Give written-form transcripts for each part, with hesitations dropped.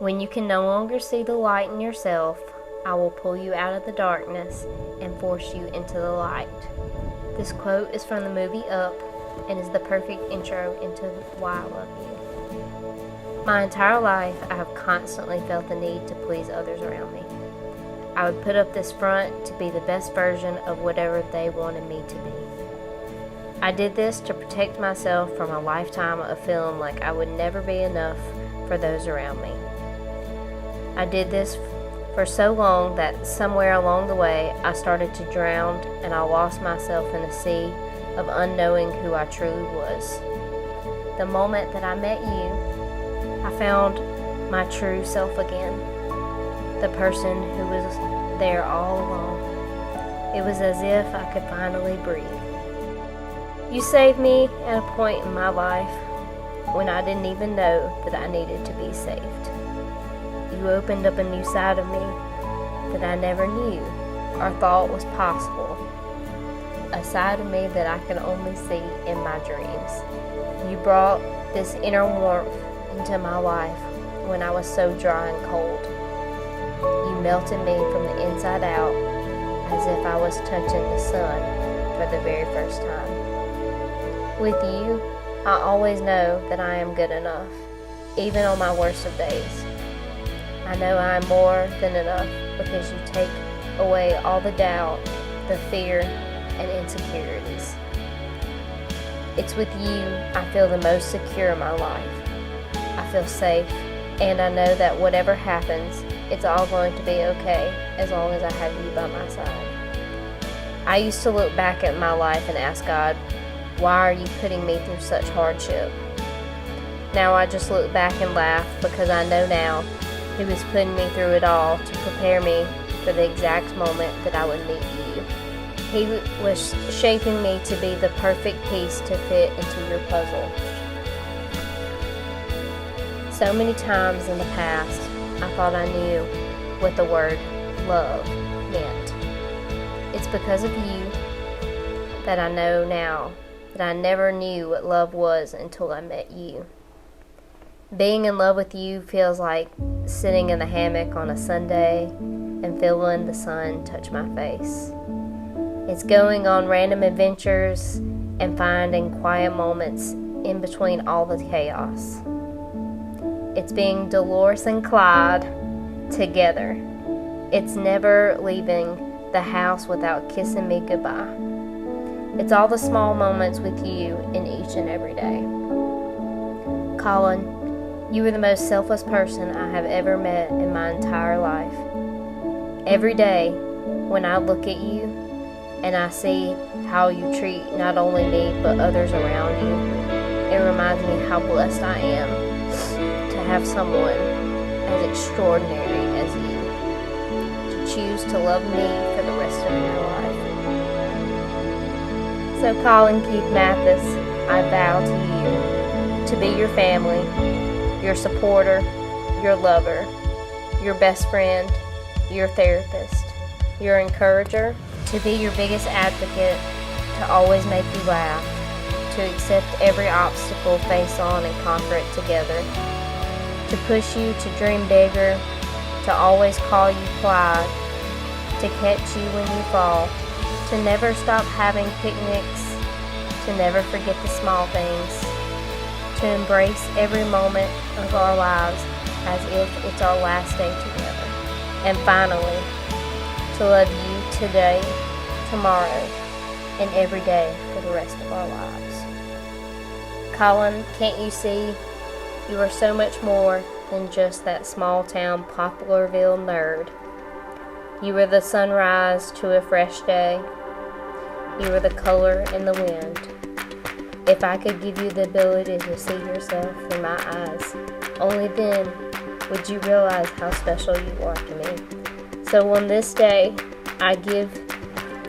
When you can no longer see the light in yourself, I will pull you out of the darkness and force you into the light. This quote is from the movie Up and is the perfect intro into why I love you. My entire life, I have constantly felt the need to please others around me. I would put up this front to be the best version of whatever they wanted me to be. I did this to protect myself from a lifetime of feeling like I would never be enough for those around me. I did this for so long that somewhere along the way I started to drown and I lost myself in a sea of unknowing who I truly was. The moment that I met you, I found my true self again, the person who was there all along. It was as if I could finally breathe. You saved me at a point in my life when I didn't even know that I needed to be saved. You opened up a new side of me that I never knew or thought was possible, a side of me that I can only see in my dreams. You brought this inner warmth into my life when I was so dry and cold. You melted me from the inside out as if I was touching the sun for the very first time. With you, I always know that I am good enough, even on my worst of days. I know I am more than enough because you take away all the doubt, the fear, and insecurities. It's with you I feel the most secure in my life. I feel safe, and I know that whatever happens, it's all going to be okay as long as I have you by my side. I used to look back at my life and ask God, why are you putting me through such hardship? Now I just look back and laugh because I know now He was putting me through it all to prepare me for the exact moment that I would meet you. He was shaping me to be the perfect piece to fit into your puzzle. So many times in the past, I thought I knew what the word love meant. It's because of you that I know now that I never knew what love was until I met you. Being in love with you feels like sitting in the hammock on a Sunday and feeling the sun touch my face. It's going on random adventures and finding quiet moments in between all the chaos. It's being Dolores and Clyde together. It's never leaving the house without kissing me goodbye. It's all the small moments with you in each and every day. Collin, you are the most selfless person I have ever met in my entire life. Every day, when I look at you and I see how you treat not only me but others around you, it reminds me how blessed I am to have someone as extraordinary as you, to choose to love me for the rest of my life. So Collin Keith Mathis, I vow to you to be your family, your supporter, your lover, your best friend, your therapist, your encourager, to be your biggest advocate, to always make you laugh, to accept every obstacle face on and conquer it together, to push you to dream bigger, to always call you Clyde, to catch you when you fall, to never stop having picnics, to never forget the small things, to embrace every moment of our lives as if it's our last day together, and finally, to love you today, tomorrow, and every day for the rest of our lives. Collin, can't you see? You are so much more than just that small town Poplarville nerd. You are the sunrise to a fresh day. You are the color in the wind. If I could give you the ability to see yourself through my eyes, only then would you realize how special you are to me. So on this day, I give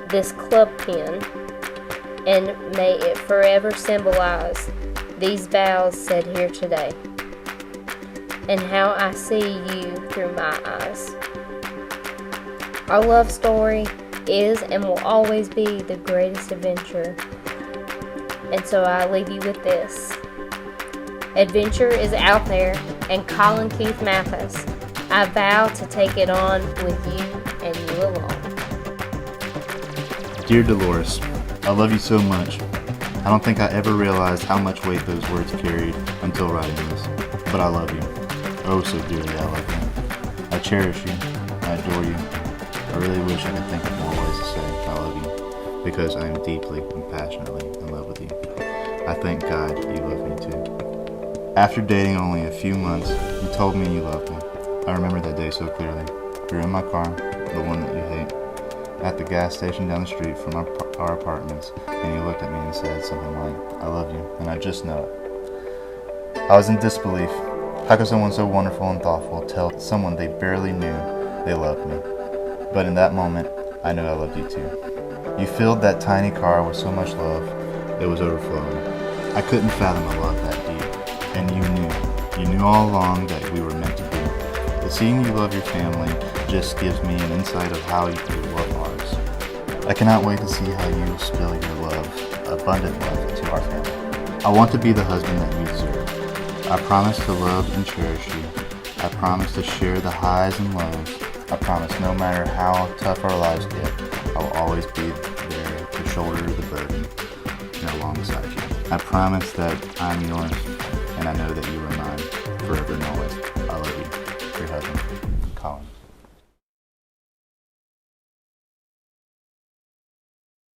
this club pin, and may it forever symbolize these vows said here today, and how I see you through my eyes. Our love story is and will always be the greatest adventure. And so I leave you with this. Adventure is out there, and Collin Keith Mathis. I vow to take it on with you and you alone. Dear Dolores, I love you so much. I don't think I ever realized how much weight those words carried until writing this. But I love you. Oh, so dearly I love you. I cherish you. I adore you. I really wish I could think of more ways to say I love you, because I am deeply and passionately in love with you. I thank God you love me too. After dating only a few months, you told me you loved me. I remember that day so clearly. You were in my car, the one that you hate, at the gas station down the street from our apartments, and you looked at me and said something like, I love you, and I just know it. I was in disbelief. How could someone so wonderful and thoughtful tell someone they barely knew they loved me? But in that moment, I knew I loved you too. You filled that tiny car with so much love, it was overflowing. I couldn't fathom a love that deep, and you knew all along that we were meant to be. But seeing you love your family just gives me an insight of how you love ours. I cannot wait to see how you spill your love, abundant love, to our family. I want to be the husband that you deserve. I promise to love and cherish you. I promise to share the highs and lows. I promise no matter how tough our lives get, I will always be there to shoulder the burden and alongside you. I promise that I'm yours, and I know that you are mine forever and always. I love you. Your husband, Collin.